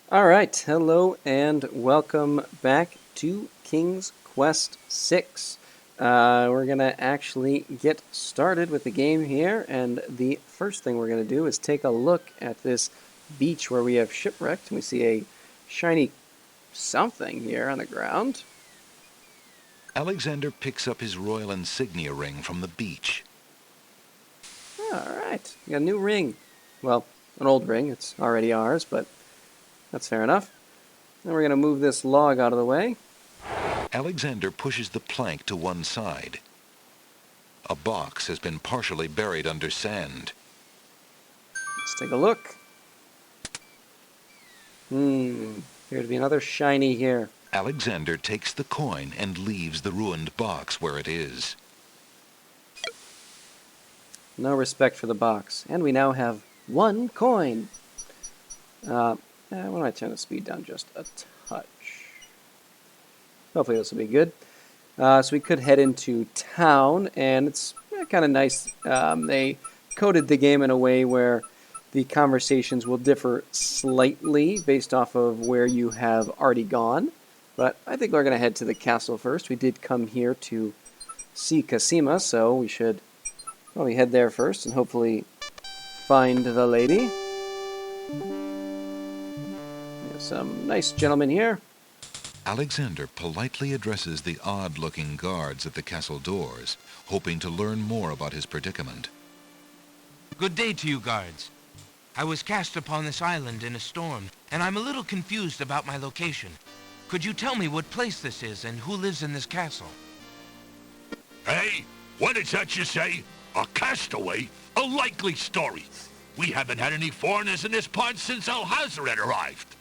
All right, hello and welcome back to King's Quest 6. We're going to actually get started with the game here, and the first thing we're going to do is take a look at this beach where we have Shipwrecked, and we see a shiny something here on the ground. Alexander picks up his royal insignia ring from the beach. All right, we got a new ring. Well, an old ring, it's already ours, but that's fair enough. Then we're going to move this log out of the way. Alexander pushes the plank to one side. A box has been partially buried under sand. Let's take a look. Appear to be another shiny here. Alexander takes the coin and leaves the ruined box where it is. No respect for the box. And we now have one coin. Why don't I turn the speed down just a touch? Hopefully this will be good. So we could head into town, and it's kind of nice. They coded the game in a way where the conversations will differ slightly based off of where you have already gone. But I think we're going to head to the castle first. We did come here to see Cassima, so we should probably head there first and hopefully find the lady. There's some nice gentlemen here. Alexander politely addresses the odd-looking guards at the castle doors, hoping to learn more about his predicament. Good day to you, guards. I was cast upon this island in a storm, and I'm a little confused about my location. Could you tell me what place this is and who lives in this castle? Hey, what is that you say? A castaway? A likely story. We haven't had any foreigners in this part since Alhazred arrived.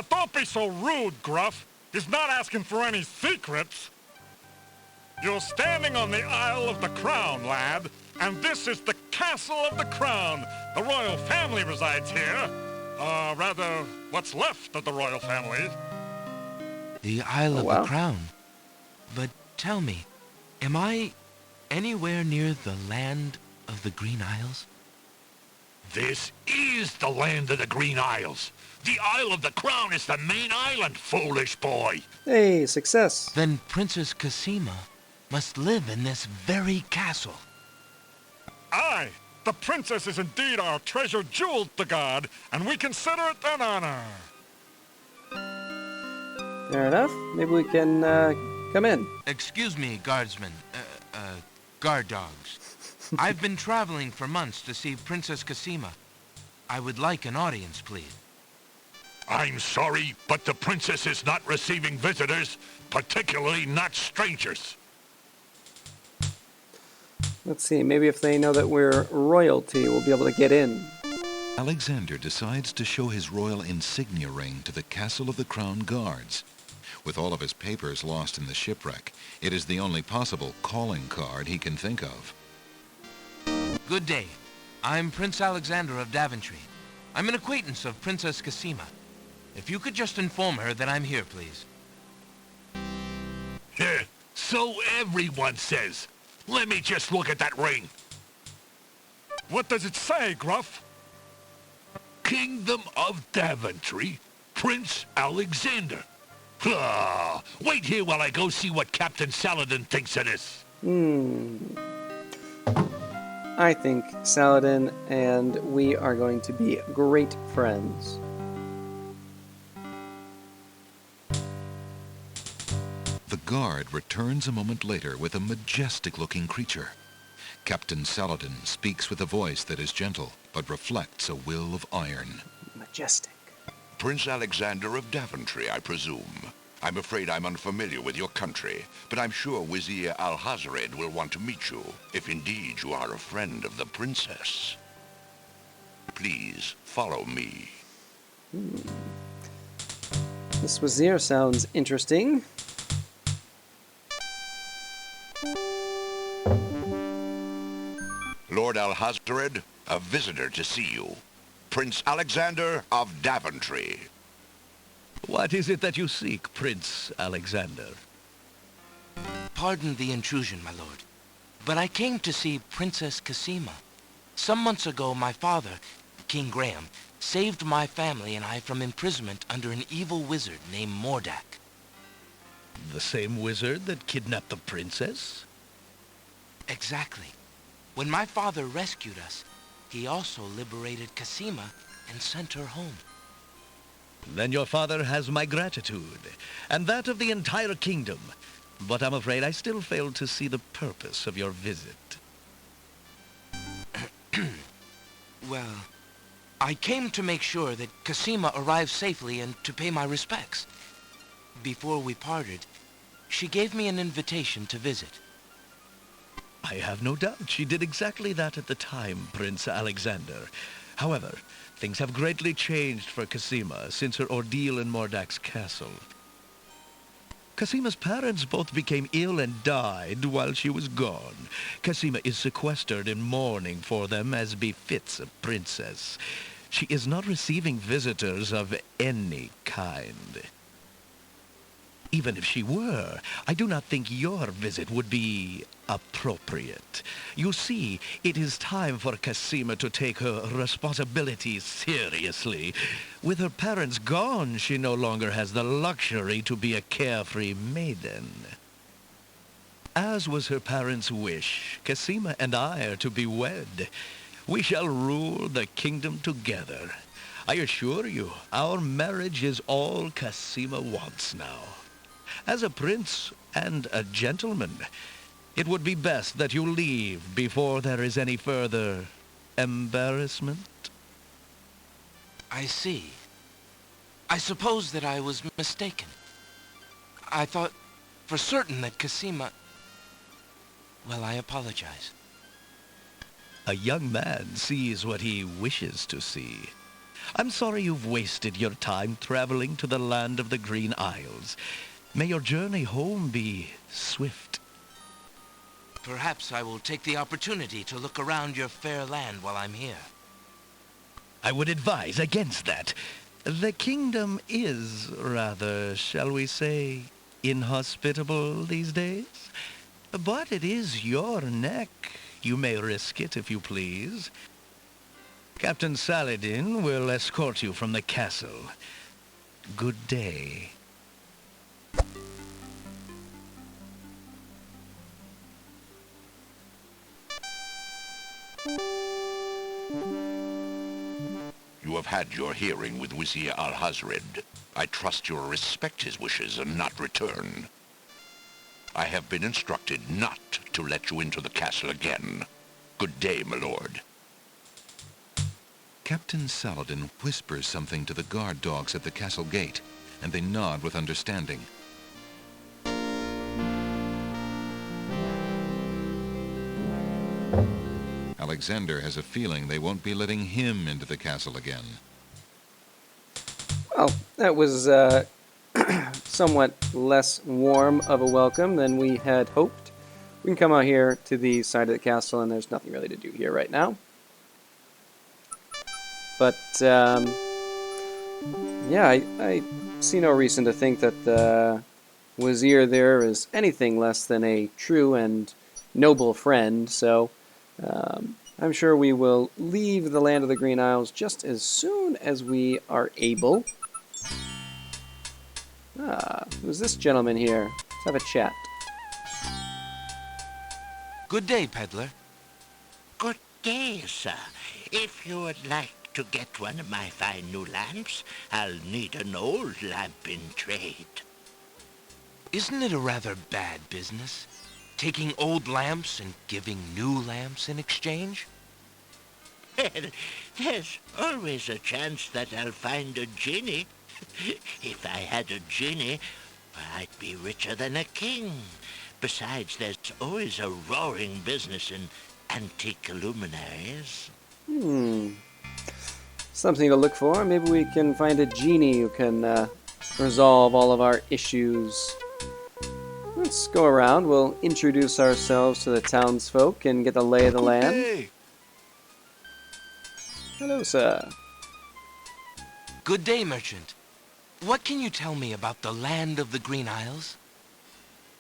Don't be so rude, Gruff. He's not asking for any secrets. You're standing on the Isle of the Crown, lad, and this is the Castle of the Crown. The royal family resides here. Rather, what's left of the royal family. The Isle of wow. the Crown. But tell me, am I anywhere near the land of the Green Isles? This is the land of the Green Isles. The Isle of the Crown is the main island, foolish boy. Hey, success. Then Princess Cassima must live in this very castle. Aye, the princess is indeed our treasure jewel to God, and we consider it an honor. Fair enough. Maybe we can come in. Excuse me, guardsmen. Guard dogs. I've been traveling for months to see Princess Cassima. I would like an audience, please. I'm sorry, but the princess is not receiving visitors, particularly not strangers. Let's see, maybe if they know that we're royalty, we'll be able to get in. Alexander decides to show his royal insignia ring to the Castle of the Crown guards. With all of his papers lost in the shipwreck, it is the only possible calling card he can think of. Good day. I'm Prince Alexander of Daventry. I'm an acquaintance of Princess Cassima. If you could just inform her that I'm here, please. So everyone says. Let me just look at that ring. What does it say, Gruff? Kingdom of Daventry, Prince Alexander. Wait here while I go see what Captain Saladin thinks of this. I think Saladin and we are going to be great friends. The guard returns a moment later with a majestic-looking creature. Captain Saladin speaks with a voice that is gentle, but reflects a will of iron. Majestic. Prince Alexander of Daventry, I presume. I'm afraid I'm unfamiliar with your country, but I'm sure Vizier Alhazred will want to meet you, if indeed you are a friend of the princess. Please, follow me. This Vizier sounds interesting. Lord Alhazred, a visitor to see you. Prince Alexander of Daventry. What is it that you seek, Prince Alexander? Pardon the intrusion, my lord, but I came to see Princess Cassima. Some months ago, my father, King Graham, saved my family and I from imprisonment under an evil wizard named Mordak. The same wizard that kidnapped the princess? Exactly. When my father rescued us, he also liberated Cassima and sent her home. Then your father has my gratitude, and that of the entire kingdom. But I'm afraid I still fail to see the purpose of your visit. Well, I came to make sure that Cassima arrived safely and to pay my respects. Before we parted, she gave me an invitation to visit. I have no doubt she did exactly that at the time, Prince Alexander. However, things have greatly changed for Cassima since her ordeal in Mordak's castle. Cassima's parents both became ill and died while she was gone. Cassima is sequestered in mourning for them as befits a princess. She is not receiving visitors of any kind. Even if she were, I do not think your visit would be appropriate. You see, it is time for Cassima to take her responsibilities seriously. With her parents gone, she no longer has the luxury to be a carefree maiden. As was her parents' wish, Cassima and I are to be wed. We shall rule the kingdom together. I assure you, our marriage is all Cassima wants now. As a prince and a gentleman, it would be best that you leave before there is any further embarrassment. I see. I suppose that I was mistaken. I thought for certain that Cassima... Well, I apologize. A young man sees what he wishes to see. I'm sorry you've wasted your time traveling to the land of the Green Isles. May your journey home be swift. Perhaps I will take the opportunity to look around your fair land while I'm here. I would advise against that. The kingdom is rather, shall we say, inhospitable these days. But it is your neck. You may risk it if you please. Captain Saladin will escort you from the castle. Good day. You have had your hearing with Vizier Alhazred. I trust you will respect his wishes and not return. I have been instructed not to let you into the castle again. Good day, my lord. Captain Saladin whispers something to the guard dogs at the castle gate, and they nod with understanding. Alexander has a feeling they won't be letting him into the castle again. Well, that was somewhat less warm of a welcome than we had hoped. We can come out here to the side of the castle, and there's nothing really to do here right now. But, yeah, I see no reason to think that the Vizier there is anything less than a true and noble friend, so I'm sure we will leave the land of the Green Isles just as soon as we are able. Who's this gentleman here? Let's have a chat. Good day, peddler. Good day, sir. If you would like to get one of my fine new lamps, I'll need an old lamp in trade. Isn't it a rather bad business? Taking old lamps and giving new lamps in exchange? Well, there's always a chance that I'll find a genie. If I had a genie, I'd be richer than a king. Besides, there's always a roaring business in antique luminaries. Something to look for. Maybe we can find a genie who can resolve all of our issues. Let's go around. We'll introduce ourselves to the townsfolk and get the lay of the land. Hey! Hello, sir. Good day, merchant. What can you tell me about the land of the Green Isles?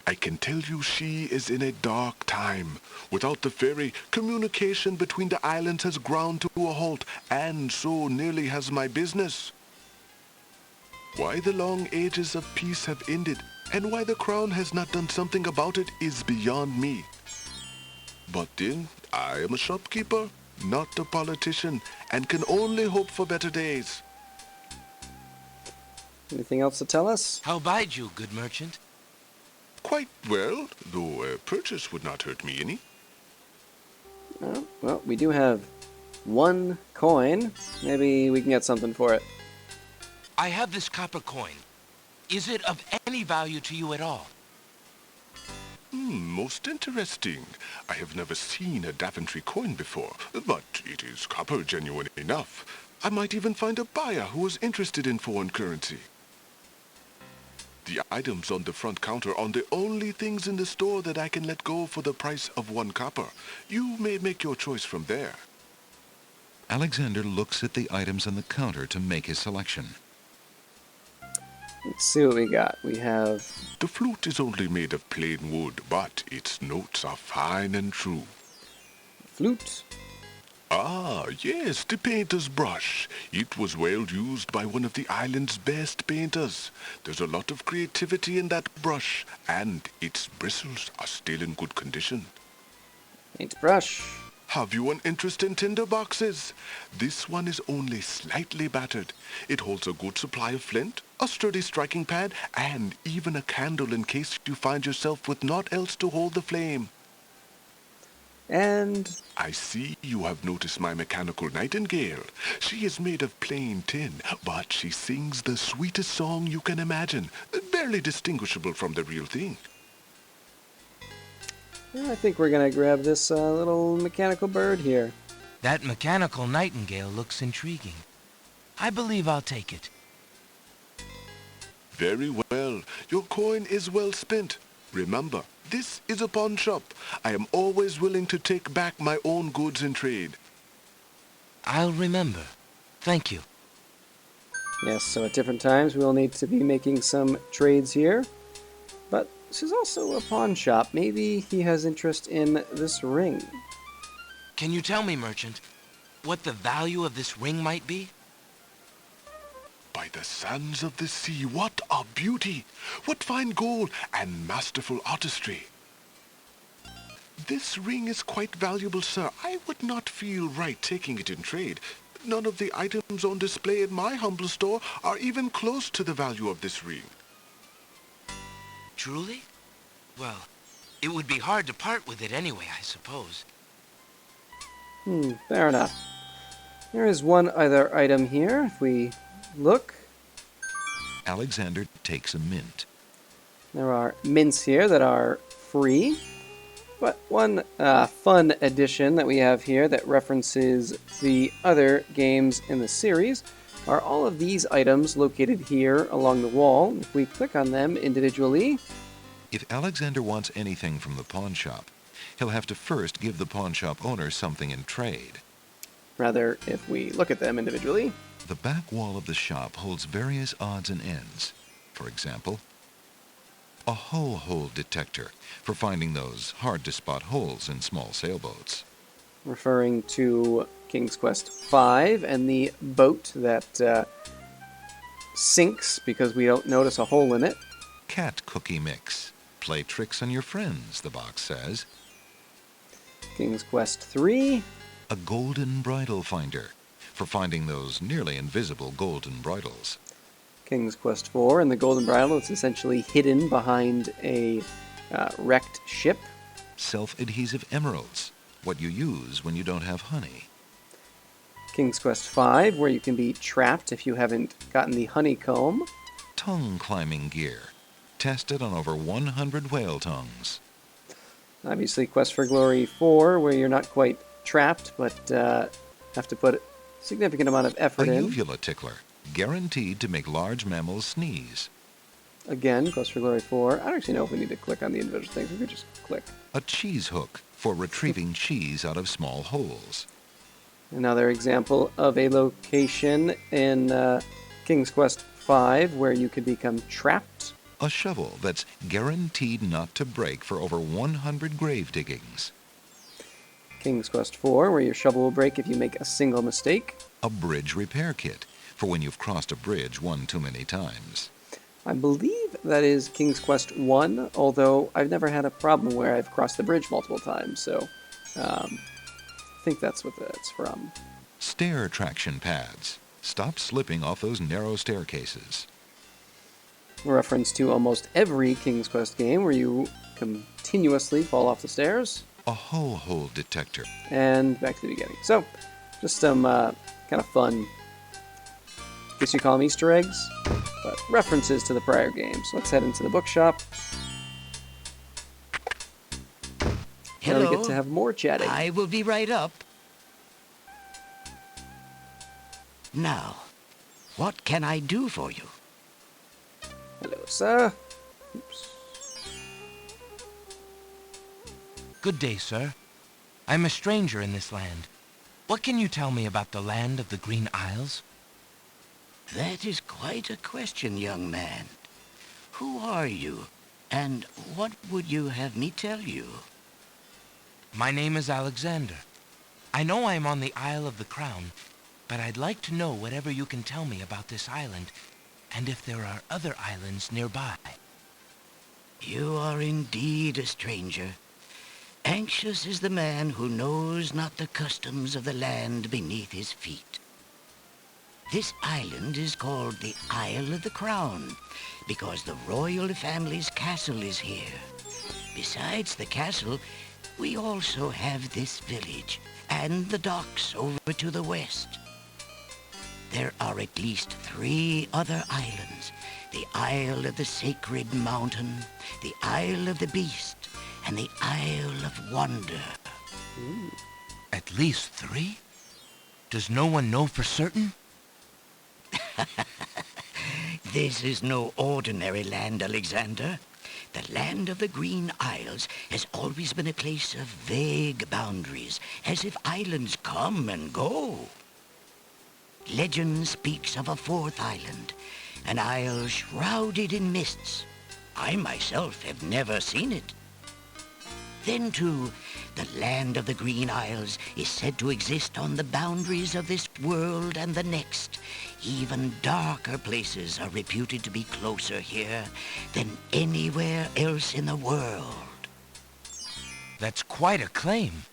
I can tell you she is in a dark time. Without the ferry, communication between the islands has ground to a halt, and so nearly has my business. Why the long ages of peace have ended, and why the crown has not done something about it is beyond me. But then, I am a shopkeeper, not a politician, and can only hope for better days. Anything else to tell us? How bide you, good merchant? Quite well, though a purchase would not hurt me any. Oh, well, we do have 1 coin. Maybe we can get something for it. I have this copper coin. Is it of any value to you at all? Most interesting. I have never seen a Daventry coin before, but it is copper genuine enough. I might even find a buyer who is interested in foreign currency. The items on the front counter are the only things in the store that I can let go for the price of 1 copper. You may make your choice from there. Alexander looks at the items on the counter to make his selection. Let's see what we got. We have... The flute is only made of plain wood, but its notes are fine and true. flute. Ah, yes, the painter's brush. It was well used by one of the island's best painters. There's a lot of creativity in that brush, and its bristles are still in good condition. Paintbrush. Have you an interest in tinder boxes? This one is only slightly battered. It holds a good supply of flint, a sturdy striking pad, and even a candle in case you find yourself with naught else to hold the flame. And I see you have noticed my mechanical nightingale. She is made of plain tin, but she sings the sweetest song you can imagine, barely distinguishable from the real thing. yeah, I think we're going to grab this little mechanical bird here. That mechanical nightingale looks intriguing. I believe I'll take it. Very well. Your coin is well spent. Remember, this is a pawn shop. I am always willing to take back my own goods in trade. I'll remember. Thank you. Yes, so at different times we'll need to be making some trades here. But this is also a pawn shop. Maybe he has interest in this ring. Can you tell me, merchant, what the value of this ring might be? By the sands of the sea, what a beauty! What fine gold and masterful artistry! This ring is quite valuable, sir. I would not feel right taking it in trade. None of the items on display in my humble store are even close to the value of this ring. Truly? Well, it would be hard to part with it anyway, I suppose. Fair enough. There is one other item here. If we look, Alexander takes a mint. there are mints here that are free. But one fun addition that we have here that references the other games in the series are all of these items located here along the wall. If we click on them individually, If Alexander wants anything from the pawn shop, he'll have to first give the pawn shop owner something in trade. rather, if we look at them individually, The back wall of the shop holds various odds and ends. For example, a hull hole detector for finding those hard-to-spot holes in small sailboats. referring to King's Quest V and the boat that sinks because we don't notice a hole in it. Cat cookie mix. Play tricks on your friends, the box says. King's Quest III, A golden bridle finder for finding those nearly invisible golden bridles. King's Quest IV, and the Golden Bridle is essentially hidden behind a wrecked ship. Self-adhesive emeralds, what you use when you don't have honey. King's Quest V, where you can be trapped if you haven't gotten the honeycomb. Tongue climbing gear, tested on over 100 whale tongues. Obviously, Quest for Glory 4, where you're not quite trapped, but have to put a significant amount of A effort in. uvula tickler, guaranteed to make large mammals sneeze. Again, Quest for Glory 4. I don't actually know if we need to click on the individual things. We could just click. A cheese hook for retrieving cheese out of small holes. Another example of a location in King's Quest V where you could become trapped. A shovel that's guaranteed not to break for over 100 grave diggings. King's Quest IV, where your shovel will break if you make a single mistake. A bridge repair kit for when you've crossed a bridge one too many times. I believe that is King's Quest I, although I've never had a problem where I've crossed the bridge multiple times, so I think that's what that's from. Stair traction pads. Stop slipping off those narrow staircases. A reference to almost every King's Quest game where you continuously fall off the stairs. A hull hole detector. And back to the beginning. So, just some kind of fun, I guess you call them Easter eggs, but references to the prior games. Let's head into the bookshop. Hello. Now we get to have more chatting. I will be right up. Now, what can I do for you? Hello, sir. Oops. Good day, sir. I'm a stranger in this land. What can you tell me about the land of the Green Isles? That is quite a question, young man. Who are you, and what would you have me tell you? My name is Alexander. I know I'm on the Isle of the Crown, but I'd like to know whatever you can tell me about this island, and if there are other islands nearby. You are indeed a stranger. Anxious is the man who knows not the customs of the land beneath his feet. This island is called the Isle of the Crown, because the royal family's castle is here. Besides the castle, we also have this village, and the docks over to the west. There are at least 3 other islands: the Isle of the Sacred Mountain, the Isle of the Beast, and the Isle of Wonder. At least 3? Does no one know for certain? This is no ordinary land, Alexander. The land of the Green Isles has always been a place of vague boundaries, as if islands come and go. Legend speaks of a 4th island, an isle shrouded in mists. I myself have never seen it. Then, too, the land of the Green Isles is said to exist on the boundaries of this world and the next. Even darker places are reputed to be closer here than anywhere else in the world. That's quite a claim.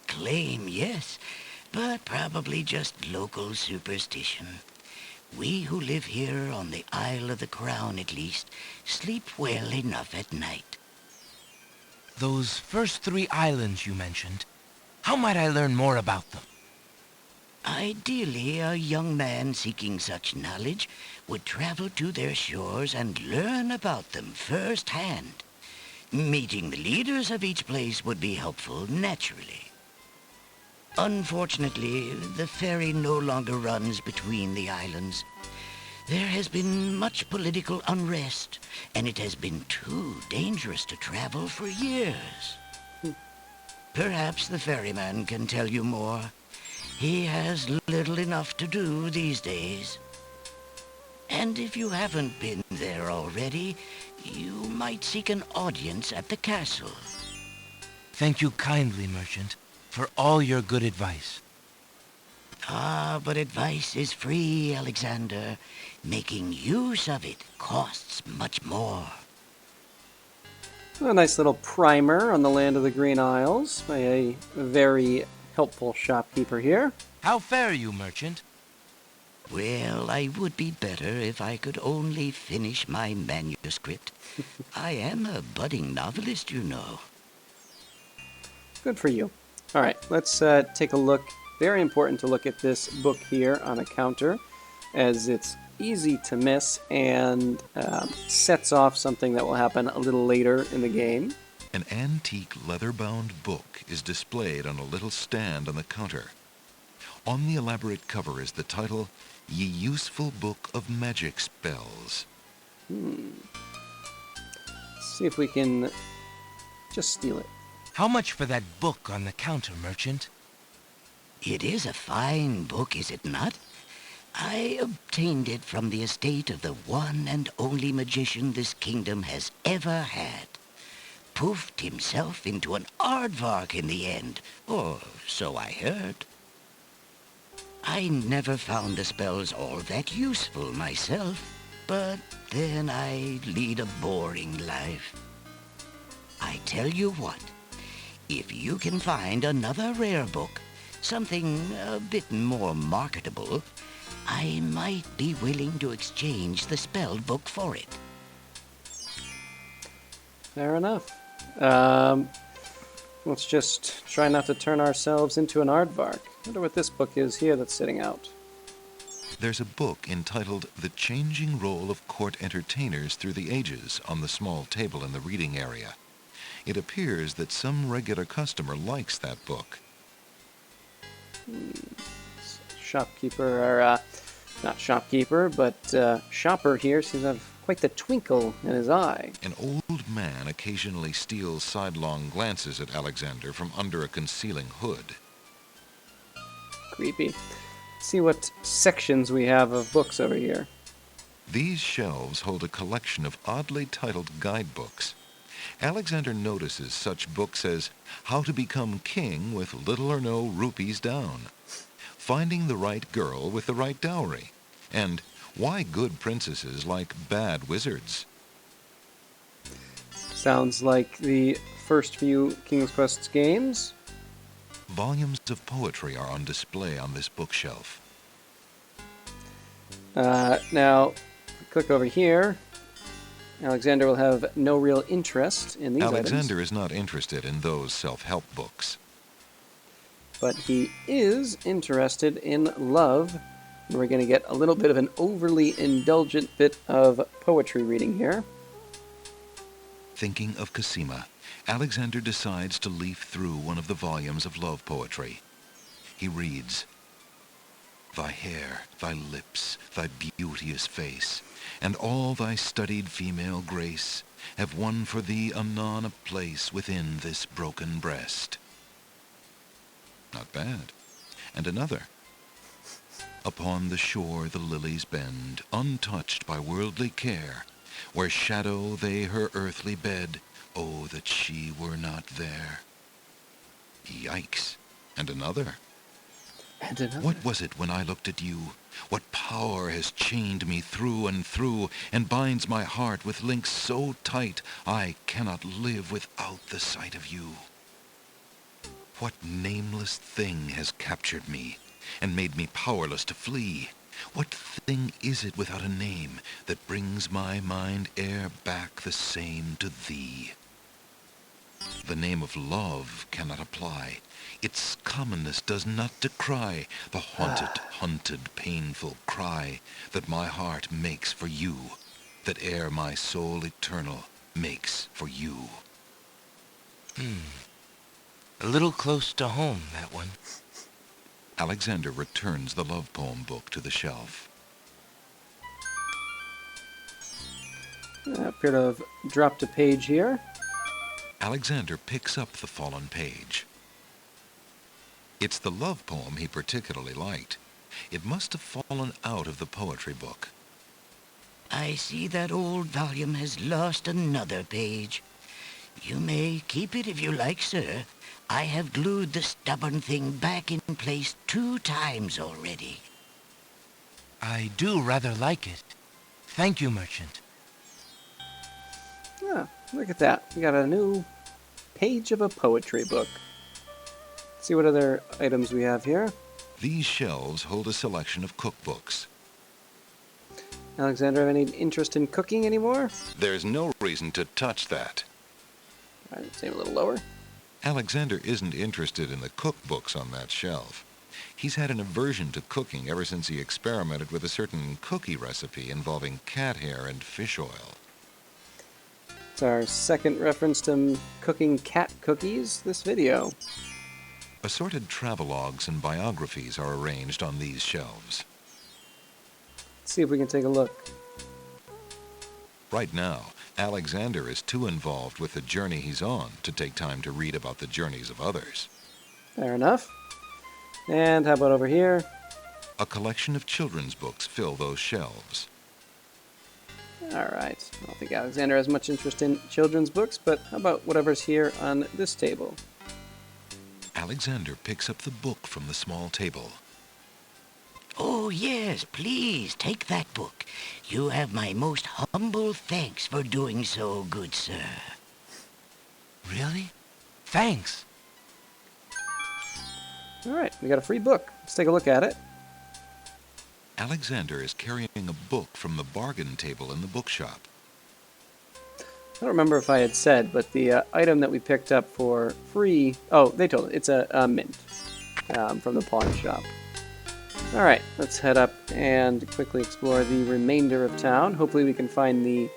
Claim, yes, but probably just local superstition. We who live here on the Isle of the Crown, at least, sleep well enough at night. Those first 3 islands you mentioned, how might I learn more about them? Ideally, a young man seeking such knowledge would travel to their shores and learn about them firsthand. Meeting the leaders of each place would be helpful, naturally. Unfortunately, the ferry no longer runs between the islands. There has been much political unrest, and it has been too dangerous to travel for years. Perhaps the ferryman can tell you more. He has little enough to do these days. And if you haven't been there already, you might seek an audience at the castle. Thank you kindly, merchant, for all your good advice. Ah, but advice is free, Alexander. Making use of it costs much more. A nice little primer on the land of the Green Isles by a very helpful shopkeeper here. How fare you, merchant? Well, I would be better if I could only finish my manuscript. I am a budding novelist, you know. Good for you. All right, let's take a look. Very important to look at this book here on the counter, as it's easy to miss and sets off something that will happen a little later in the game. An antique leather-bound book is displayed on a little stand on the counter. On the elaborate cover is the title, Ye Useful Book of Magic Spells. Let's see if we can just steal it. How much for that book on the counter, merchant? It is a fine book, is it not? I obtained it from the estate of the one and only magician this kingdom has ever had. Poofed himself into an aardvark in the end, or so I heard. I never found the spells all that useful myself, but then I lead a boring life. I tell you what, if you can find another rare book, something a bit more marketable, I might be willing to exchange the spelled book for it. Fair enough. Let's just try not to turn ourselves into an aardvark. I wonder what this book is here that's sitting out. There's a book entitled The Changing Role of Court Entertainers Through the Ages on the small table in the reading area. It appears that some regular customer likes that book. Shopkeeper, or not shopkeeper, but shopper here seems to have quite the twinkle in his eye. An old man occasionally steals sidelong glances at Alexander from under a concealing hood. Creepy. Let's see what sections we have of books over here. These shelves hold a collection of oddly titled guidebooks. Alexander notices such books as How to Become King with Little or No Rupees Down, Finding the Right Girl with the Right Dowry, and Why Good Princesses Like Bad Wizards. Sounds like the first few King's Quest games. Volumes of poetry are on display on this bookshelf. Now, click over here. Alexander will have no real interest in these Alexander items. is not interested in those self-help books. But he is interested in love. And we're going to get a little bit of an overly indulgent bit of poetry reading here. Thinking of Cassima, Alexander decides to leaf through one of the volumes of love poetry. He reads, Thy hair, thy lips, thy beauteous face, and all thy studied female grace have won for thee anon a place within this broken breast. Not bad. And another. Upon the shore the lilies bend, untouched by worldly care, where shadow they her earthly bed, oh, that she were not there. Yikes. And another. And another. What was it when I looked at you? What power has chained me through and binds my heart with links so tight I cannot live without the sight of you? What nameless thing has captured me and made me powerless to flee? What thing is it without a name that brings my mind e'er back the same to thee? The name of love cannot apply. Its commonness does not decry the haunted, hunted, painful cry that my heart makes for you, that e'er my soul eternal makes for you. A little close to home, that one. Alexander returns the love poem book to the shelf. Appear to have dropped a page here. Alexander picks up the fallen page. It's the love poem he particularly liked. It must have fallen out of the poetry book. I see that old volume has lost another page. You may keep it if you like, sir. I have glued the stubborn thing back in place 2 times already. I do rather like it. Thank you, merchant. Ah, look at that. We got a new page of a poetry book. Let's see what other items we have here. These shelves hold a selection of cookbooks. Alexander, have any interest in cooking anymore? There's no reason to touch that. All right, same a little lower. Alexander isn't interested in the cookbooks on that shelf. He's had an aversion to cooking ever since he experimented with a certain cookie recipe involving cat hair and fish oil. It's our second reference to cooking cat cookies this video. Assorted travelogues and biographies are arranged on these shelves. Let's see if we can take a look. Right now, Alexander is too involved with the journey he's on to take time to read about the journeys of others. Fair enough. And how about over here? A collection of children's books fill those shelves. All right. I don't think Alexander has much interest in children's books, but how about whatever's here on this table? Alexander picks up the book from the small table. Oh, yes, please, take that book. You have my most humble thanks for doing so, good sir. Really? Thanks. All right, we got a free book. Let's take a look at it. Alexander is carrying a book from the bargain table in the bookshop. I don't remember if I had said, but the item that we picked up for free... Oh, they told it. It's a mint from the pawn shop. All right, let's head up and quickly explore the remainder of town. Hopefully we can find the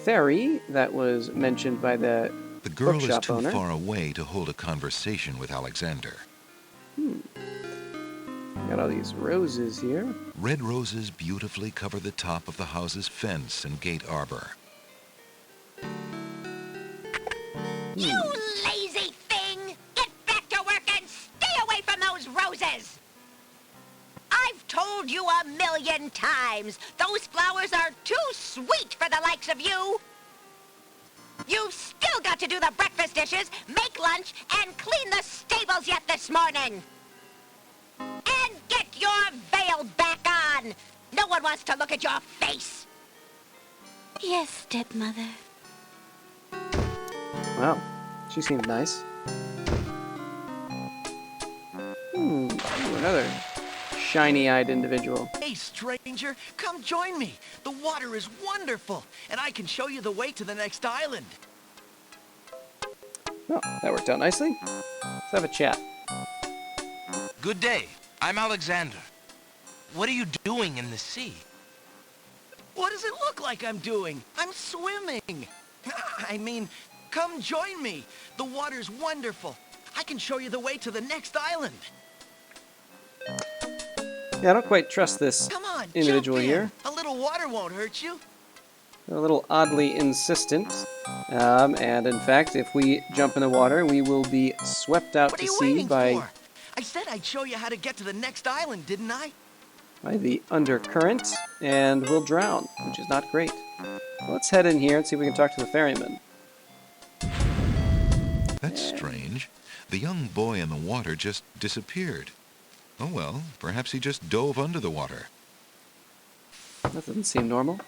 ferry that was mentioned by the The girl is bookshop too owner. far away to hold a conversation with Alexander. Got all these roses here. Red roses beautifully cover the top of the house's fence and gate arbor. You lazy thing! Get back to work and stay away from those roses! I've told you 1,000,000 times, those flowers are too sweet for the likes of you! You've still got to do the breakfast dishes, make lunch, and clean the stables yet this morning! And get your veil back on! No one wants to look at your face! Yes, stepmother. Wow, she seemed nice. Ooh, another shiny-eyed individual. Hey, stranger, come join me. The water is wonderful, and I can show you the way to the next island. Oh, that worked out nicely. Let's have a chat. Good day. I'm Alexander. What are you doing in the sea? What does it look like I'm doing? I'm swimming. I mean, come join me. The water's wonderful. I can show you the way to the next island. Yeah, I don't quite trust this Come on, individual jump in. here. A little water won't hurt you. A little oddly insistent. And in fact, if we jump in the water, we will be swept out What are to you sea waiting by for? I said I'd show you how to get to the next island, didn't I? the undercurrent, and we'll drown, which is not great. Let's head in here and see if we can talk to the ferryman. That's strange. The young boy in the water just disappeared. Oh well, perhaps he just dove under the water. That doesn't seem normal.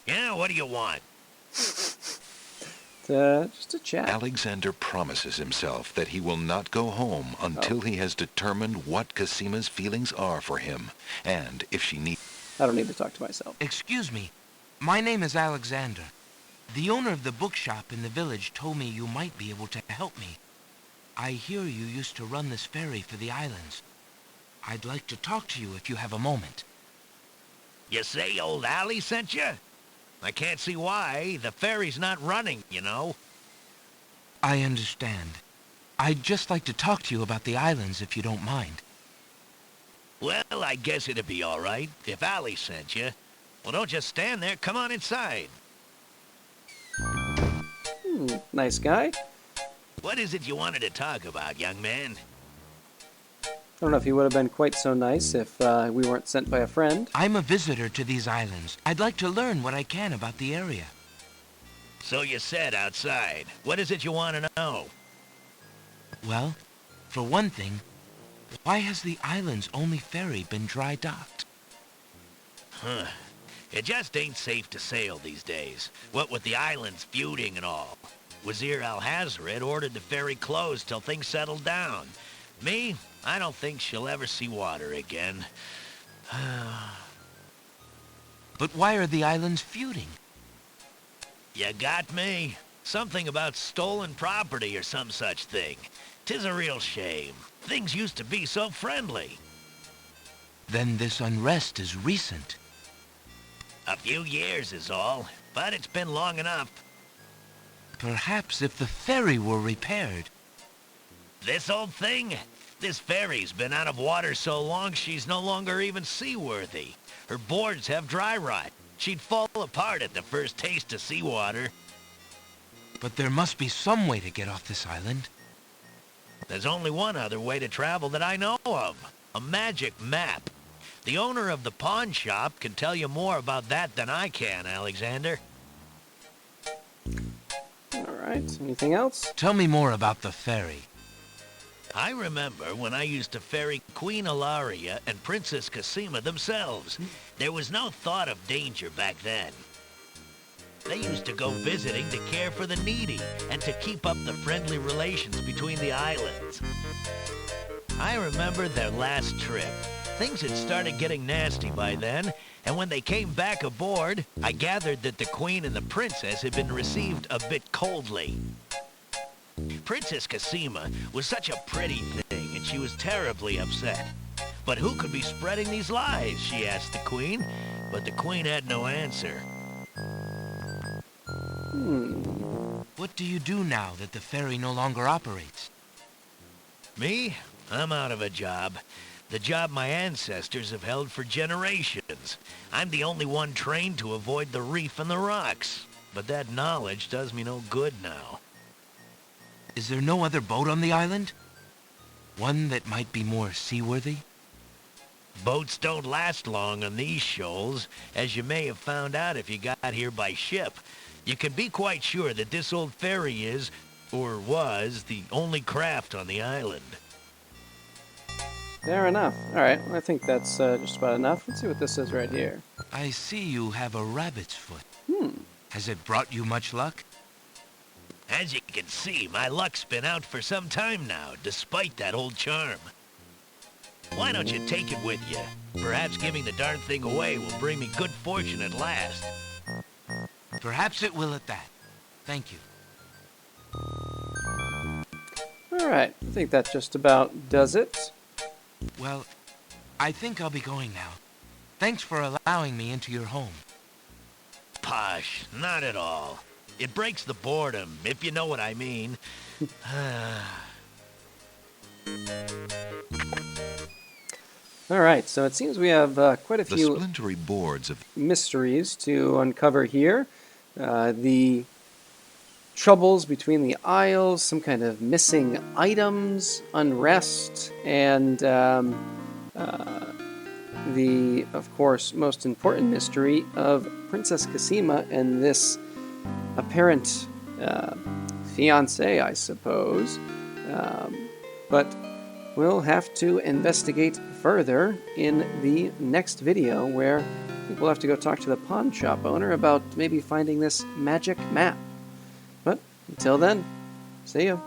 Yeah, what do you want? Just a chat. Alexander promises himself that he will not go home until he has determined what Cassima's feelings are for him, and if she needs... I don't need to talk to myself. Excuse me. My name is Alexander. The owner of the bookshop in the village told me you might be able to help me. I hear you used to run this ferry for the islands. I'd like to talk to you if you have a moment. You say old Allie sent you? I can't see why. The ferry's not running, you know. I understand. I'd just like to talk to you about the islands if you don't mind. Well, I guess it'd be all right if Allie sent you. Well, don't just stand there. Come on inside. Nice guy. What is it you wanted to talk about, young man? I don't know if he would have been quite so nice if we weren't sent by a friend. I'm a visitor to these islands. I'd like to learn what I can about the area. So you said outside. What is it you want to know? Well, for one thing, why has the island's only ferry been dry docked? Huh. It just ain't safe to sail these days. What with the islands feuding and all. Vizier Al-Hazred ordered the ferry closed till things settled down. Me, I don't think she'll ever see water again. But why are the islands feuding? You got me. Something about stolen property or some such thing. 'Tis a real shame. Things used to be so friendly. Then this unrest is recent. A few years is all, but it's been long enough. Perhaps if the ferry were repaired. This old thing? This ferry's been out of water so long she's no longer even seaworthy. Her boards have dry rot. She'd fall apart at the first taste of seawater. But there must be some way to get off this island. There's only one other way to travel that I know of. A magic map. The owner of the pawn shop can tell you more about that than I can, Alexander. All right. Anything else? Tell me more about the ferry. I remember when I used to ferry Queen Ilaria and Princess Cassima themselves. There was no thought of danger back then. They used to go visiting to care for the needy and to keep up the friendly relations between the islands. I remember their last trip. Things had started getting nasty by then, and when they came back aboard, I gathered that the Queen and the Princess had been received a bit coldly. Princess Cassima was such a pretty thing, and she was terribly upset. But who could be spreading these lies, she asked the Queen, but the Queen had no answer. What do you do now that the ferry no longer operates? Me? I'm out of a job. The job my ancestors have held for generations. I'm the only one trained to avoid the reef and the rocks. But that knowledge does me no good now. Is there no other boat on the island? One that might be more seaworthy? Boats don't last long on these shoals, as you may have found out if you got here by ship. You can be quite sure that this old ferry is, or was, the only craft on the island. Fair enough. All right. Well, I think that's just about enough. Let's see what this says right here. I see you have a rabbit's foot. Hmm. Has it brought you much luck? As you can see, my luck's been out for some time now, despite that old charm. Why don't you take it with you? Perhaps giving the darn thing away will bring me good fortune at last. Perhaps it will at that. Thank you. All right. I think that just about does it. Well, I think I'll be going now. Thanks for allowing me into your home. Posh, not at all. It breaks the boredom, if you know what I mean. All right, so it seems we have quite a The few splintery boards of mysteries to uncover here. The troubles between the isles, some kind of missing items, unrest, and the, of course, most important mystery of Princess Cassima and this apparent fiancé, I suppose. But we'll have to investigate further in the next video, where we'll have to go talk to the pawn shop owner about maybe finding this magic map. But until then, see ya.